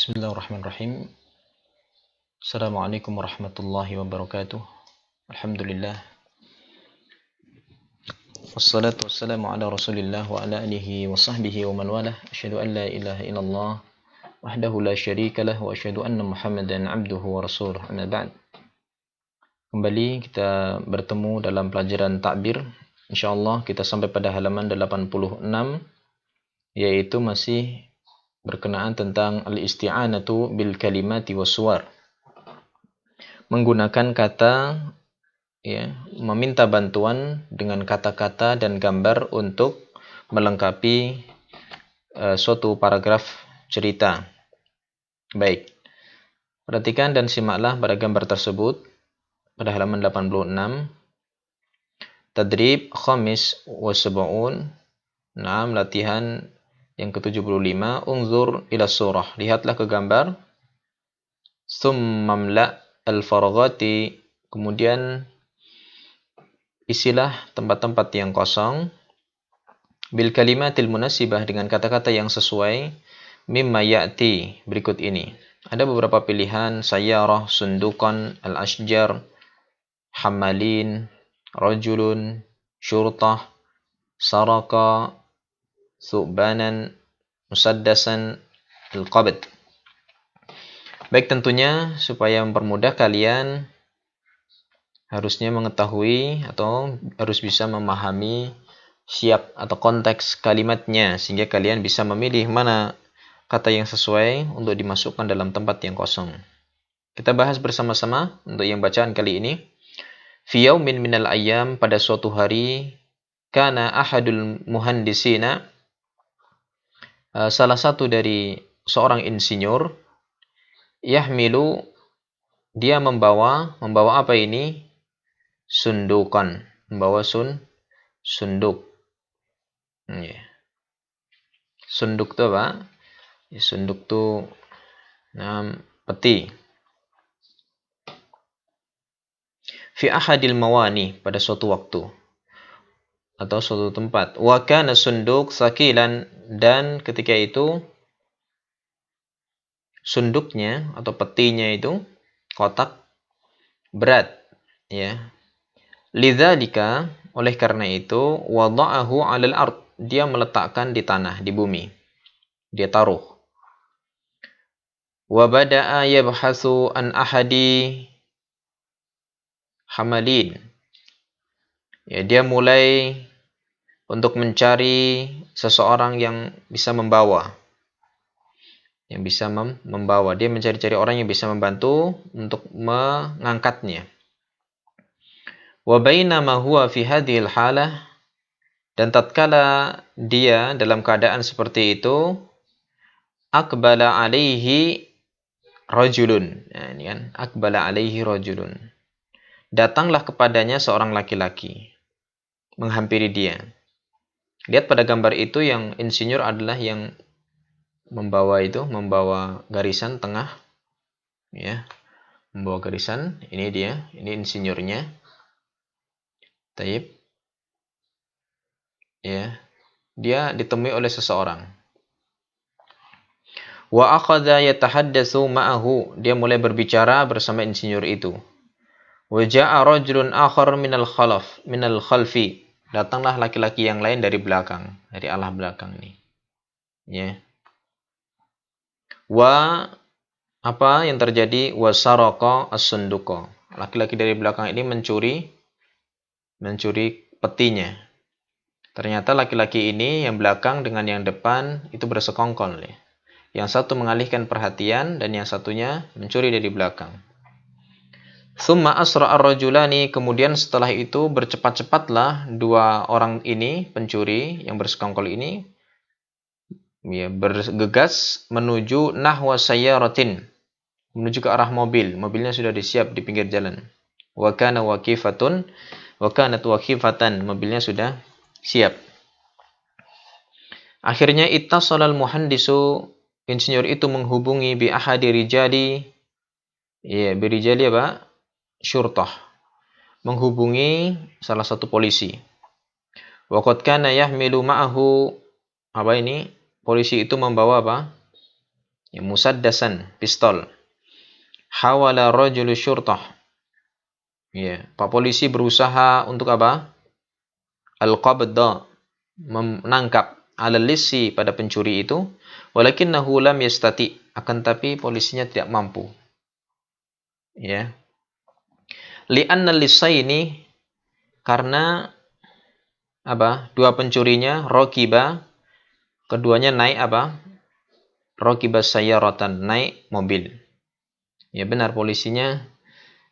Bismillahirrahmanirrahim. Assalamualaikum warahmatullahi wabarakatuh. Alhamdulillah. Wassalatu wassalamu ala rasulillah wa ala alihi wa sahbihi wa man walah. Asyhadu an la ilaha illallah wahdahu la syarika lah wa asyhadu anna Muhammadan abduhu wa rasuluh. Amma ba'd. Kembali kita bertemu dalam pelajaran takbir. Insyaallah kita sampai pada halaman 86, yaitu masih berkenaan tentang al-isti'anatu bil kalimati wassuwar. Menggunakan kata, meminta bantuan dengan kata-kata dan gambar untuk melengkapi suatu paragraf cerita. Baik, perhatikan dan simaklah pada gambar tersebut pada halaman 86. Tadrib khamis wa sab'un. Latihan yang ke-75. Unzur ila surah. Lihatlah ke gambar. Thummamla al-faraghati. Kemudian isilah tempat-tempat yang kosong. Bil kalimatil munasibah, dengan kata-kata yang sesuai. Mimma ya'ti, berikut ini. Ada beberapa pilihan: sayyarah, sundukan, al-ashjar, hamalin, rajulun, syurtah, saraka, thu'banan, musaddasan, al-qabd. Baik, tentunya supaya mempermudah kalian harusnya mengetahui atau harus bisa memahami siap atau konteks kalimatnya, sehingga kalian bisa memilih mana kata yang sesuai untuk dimasukkan dalam tempat yang kosong. Kita bahas bersama-sama untuk yang bacaan kali ini. Fi yaumin minal ayyam, pada suatu hari, kana ahadul muhandisina, salah satu dari seorang insinyur, yahmilu, dia membawa apa ini? Sundukan, membawa sunduk. Sunduk itu apa? Sunduk itu peti. Fi ahadil mawani, pada suatu waktu atau suatu tempat. Wa kana sunduk sakilan, dan ketika itu sunduknya atau petinya itu, kotak, berat, ya. Lidzalika, oleh karena itu, wada'ahu 'alal ard, dia meletakkan di tanah, di bumi. Dia taruh. Wa bada'a yabhasu an ahadi hamalin. Ya, dia mulai untuk mencari seseorang yang bisa membawa. Yang bisa membawa. Dia mencari-cari orang yang bisa membantu untuk mengangkatnya. Wa bainama huwa fi hadhil halah, dan tatkala dia dalam keadaan seperti itu, aqbala alaihi rajulun. Ya, ini kan, aqbala alaihi rajulun. Datanglah kepadanya seorang laki-laki, menghampiri dia. Lihat pada gambar itu, yang insinyur adalah yang membawa garisan tengah, ya, membawa garisan. Ini dia, ini insinyurnya. Taib, ya, dia ditemui oleh seseorang. Wa akhadha yatahaddatsu ma'ahu, dia mulai berbicara bersama insinyur itu. Wa ja'a rajulun akhar minal khalfi, datanglah laki-laki yang lain dari belakang, dari arah belakang ini. Ya. Wa, apa yang terjadi? Wa saraka as-sunduqa, laki-laki dari belakang ini mencuri petinya. Ternyata laki-laki ini yang belakang dengan yang depan itu bersekongkol, ya. Yang satu mengalihkan perhatian dan yang satunya mencuri dari belakang. Tsumma asra'a ar-rajulani, kemudian setelah itu bercepat-cepatlah dua orang ini, pencuri yang bersekongkol ini, ya, bergegas menuju nahwa sayyaratin, menuju ke arah mobil. Mobilnya sudah disiap di pinggir jalan. Wa kanat waqifatan, mobilnya sudah siap. Akhirnya ittasalal muhandisu, insinyur itu menghubungi bi ahadi rijali, ya, birijali apa? Syurtah, menghubungi salah satu polisi. Wa qad kana yahmilu ma'ahu, apa ini? Polisi itu membawa apa? Ya, musaddasan, pistol. Hawala rajulu syurtah. Ya, Pak polisi berusaha untuk apa? Al-qabda, menangkap al-lissi pada pencuri itu, walakinnahu lam yastati, akan tapi polisinya tidak mampu. Ya. Li'anna lissaini, karena apa? Dua pencurinya rakiba, keduanya naik apa? Rakiba sayyaratan, naik mobil. Ya benar, polisinya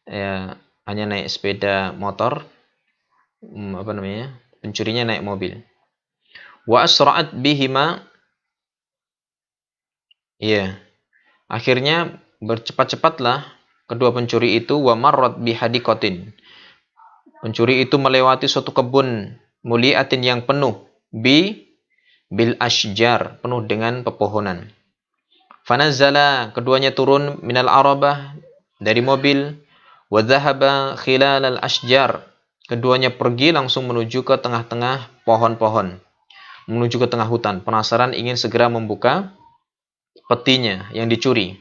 ya, hanya naik sepeda motor, apa namanya? Pencurinya naik mobil. Wa asra'at bihima, ya. Akhirnya bercepat-cepatlah kedua pencuri itu, wa marrat bihadiqatin. Pencuri itu melewati suatu kebun muliatin yang penuh bil ashjar, penuh dengan pepohonan. Fanazala, keduanya turun minal arabah, dari mobil, wa dhahaba khilal al ashjar, keduanya pergi langsung menuju ke tengah-tengah pohon-pohon, menuju ke tengah hutan, penasaran ingin segera membuka petinya yang dicuri.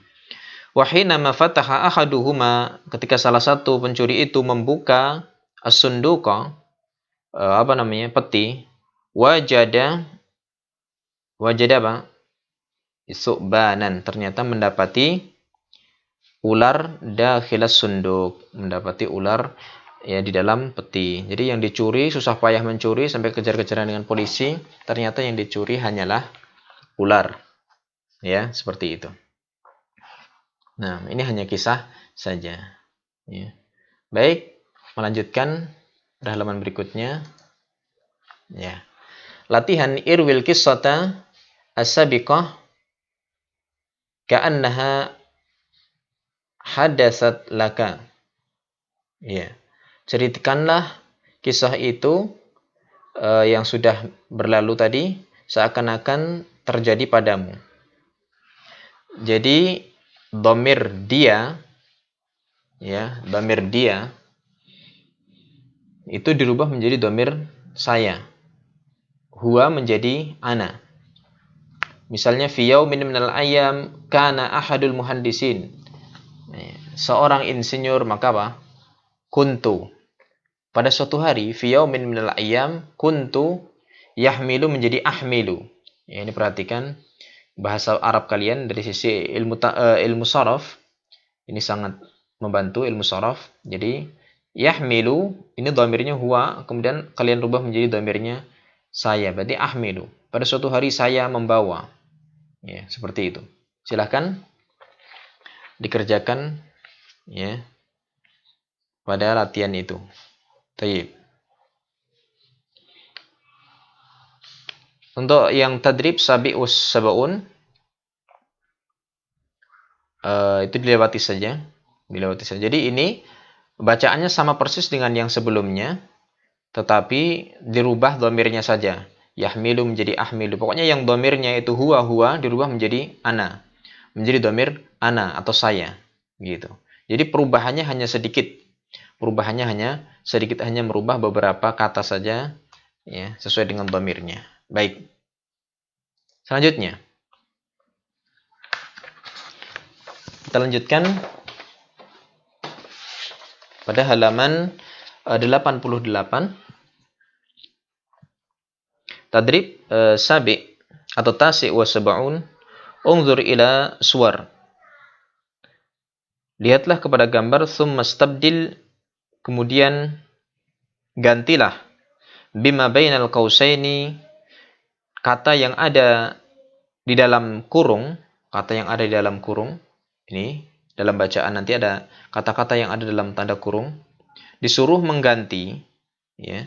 Wa hinama fataha ahaduhuma, ketika salah satu pencuri itu membuka as-sunduqa, apa namanya, peti, wajada apa? Su'banan, ternyata mendapati ular dakhilas sunduk, mendapati ular ya di dalam peti. Jadi yang dicuri susah payah mencuri sampai kejar-kejaran dengan polisi, ternyata yang dicuri hanyalah ular. Ya, seperti itu. Nah, ini hanya kisah saja. Ya. Baik, melanjutkan pada halaman berikutnya. Ya. Latihan irwil qissata as-sabiqah ka'annaha hadatsat laka. Ya. Ceritakanlah kisah itu yang sudah berlalu tadi seakan-akan terjadi padamu. Jadi dhamir dia, ya, dhamir dia itu dirubah menjadi dhamir saya. Huwa menjadi ana. Misalnya fi yaumin minal ayyam kana ahadul muhandisin. Seorang insinyur, maka apa? Kuntu. Pada suatu hari, fi yaumin minal ayyam kuntu, yahmilu menjadi ahmilu. Ya, ini perhatikan bahasa Arab kalian dari sisi ilmu saraf. Ini sangat membantu ilmu saraf. Jadi yahmilu ini dhamirnya huwa, kemudian kalian rubah menjadi dhamirnya saya. Berarti ahmilu. Pada suatu hari saya membawa. Ya, seperti itu. Silahkan dikerjakan ya pada latihan itu. Tayyib. Untuk yang tadrib sabi'us sabaun, itu dilewati saja. Jadi ini bacaannya sama persis dengan yang sebelumnya, tetapi dirubah dhamirnya saja. Yahmilu menjadi ahmilu. Pokoknya yang dhamirnya itu huwa dirubah menjadi ana. Menjadi dhamir ana atau saya, gitu. Jadi perubahannya hanya sedikit. Hanya merubah beberapa kata saja ya, sesuai dengan dhamirnya. Baik. Selanjutnya kita lanjutkan pada halaman 88. Tadrib sabi atau tasi wa sab'un, unzur ila suwar. Lihatlah kepada gambar, thumma stabdil, kemudian gantilah bima bainal qausaini, kata yang ada di dalam kurung, ini dalam bacaan nanti ada kata-kata yang ada dalam tanda kurung, disuruh mengganti ya,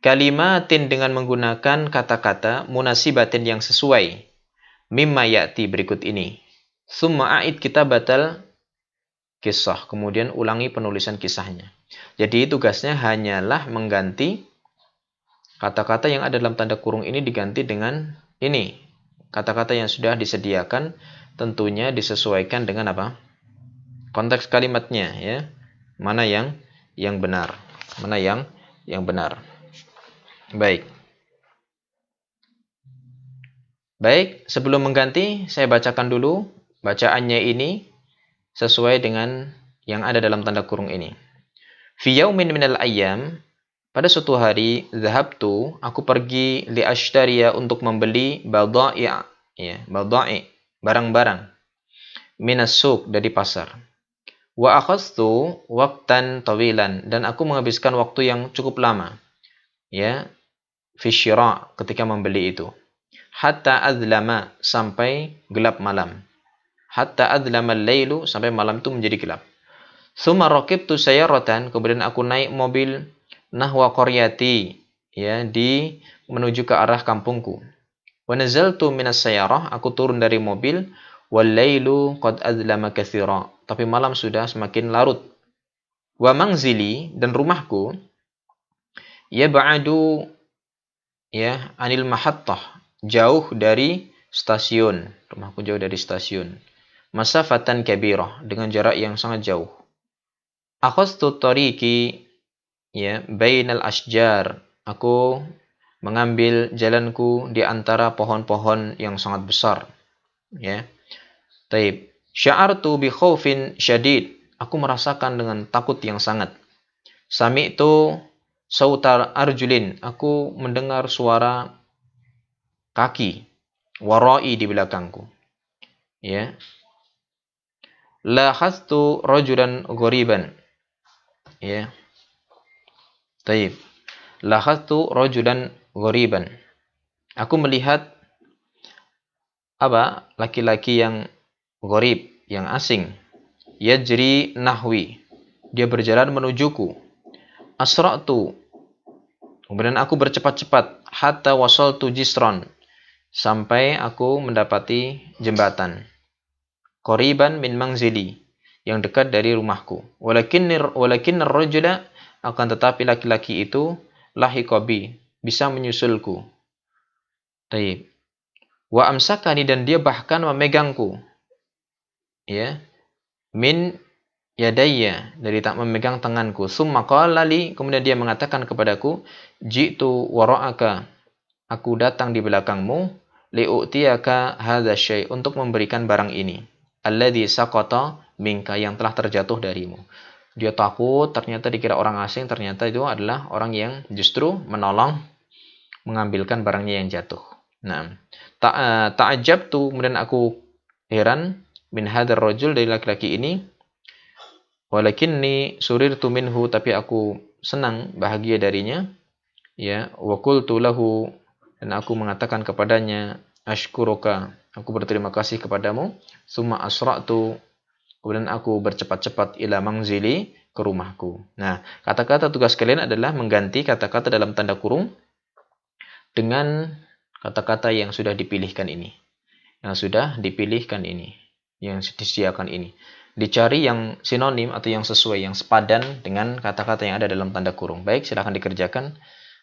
kalimatin dengan menggunakan kata-kata munasibatin yang sesuai, mimma ya'ti berikut ini. Summa a'id kitabatal kisah, kemudian ulangi penulisan kisahnya. Jadi tugasnya hanyalah mengganti kata-kata yang ada dalam tanda kurung ini, diganti dengan ini. Kata-kata yang sudah disediakan tentunya disesuaikan dengan apa? Konteks kalimatnya ya. Mana yang benar? Mana yang benar? Baik. Baik, sebelum mengganti, saya bacakan dulu bacaannya ini sesuai dengan yang ada dalam tanda kurung ini. Fi yaumin minal ayyam, pada suatu hari, zahabtu, aku pergi li ashtariya untuk membeli badai', ya, badai', barang-barang minas suq dari pasar. Wa akhadtu waqtan tawilan, dan aku menghabiskan waktu yang cukup lama, ya, fi syira' ketika membeli itu. Hatta adlama, sampai gelap malam. Hatta adlama al-lailu, sampai malam itu menjadi gelap. Tsumma raqibtu sayyaratan, kemudian aku naik mobil nahwa qaryati, ya, menuju ke arah kampungku. Wa nazaltu minas sayyarah, aku turun dari mobil, wal lailu qad adlama katsira, tapi malam sudah semakin larut. Wa manzili, dan rumahku, yab'adu, ya, anil mahattah, jauh dari stasiun. Rumahku jauh dari stasiun. Masafatan kabirah, dengan jarak yang sangat jauh. Akhadtu tariqi, ya, bainal asjar, aku mengambil jalanku di antara pohon-pohon yang sangat besar, ya. Taib. Sya'artu bi khaufin syadid, aku merasakan dengan takut yang sangat. Sami'tu sautar arjulin, aku mendengar suara kaki, warai, di belakangku, ya. Lahastu rajulan ghoriban, ya. Taib. Lahastu rajulan ghoriban, aku melihat apa? Laki-laki yang gharib, yang asing. Yajri nahwi, dia berjalan menujuku. Asra'tu, kemudian aku bercepat-cepat. Hatta wasaltu jisron, sampai aku mendapati jembatan. Qoriban min manzili, yang dekat dari rumahku. Walakin ar-rajula, akan tetapi laki-laki itu, lahiqabi, bisa menyusulku. Taib. Wa amsakani, dan dia bahkan memegangku, ya, min yadayya, dari tak memegang tanganku. Summa qala li, kemudian dia mengatakan kepadaku, ji'tu wara'aka, aku datang di belakangmu, li'u'tiyaka hadza syai', untuk memberikan barang ini, alladzi saqata minka, yang telah terjatuh darimu. Dia takut, ternyata dikira orang asing, ternyata itu adalah orang yang justru menolong mengambilkan barangnya yang jatuh. Nah, ta'ajabtu, kemudian aku heran, min hadzal rajul, dari laki-laki ini, walakinni surirtu minhu, tapi aku senang, bahagia darinya, ya. Wa qultu lahu, dan aku mengatakan kepadanya, ashkuruka, aku berterima kasih kepadamu. Summa asra'tu, kemudian aku bercepat-cepat ila manzili, ke rumahku. Nah, kata-kata tugas kalian adalah mengganti kata-kata dalam tanda kurung dengan kata-kata yang sudah dipilihkan ini. Yang sudah dipilihkan ini. Yang disediakan ini. Dicari yang sinonim atau yang sesuai, yang sepadan dengan kata-kata yang ada dalam tanda kurung. Baik, silahkan dikerjakan.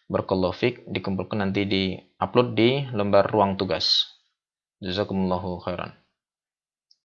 Barakallahu fiik, dikumpulkan nanti di upload di lembar ruang tugas. Jazakumullahu khairan.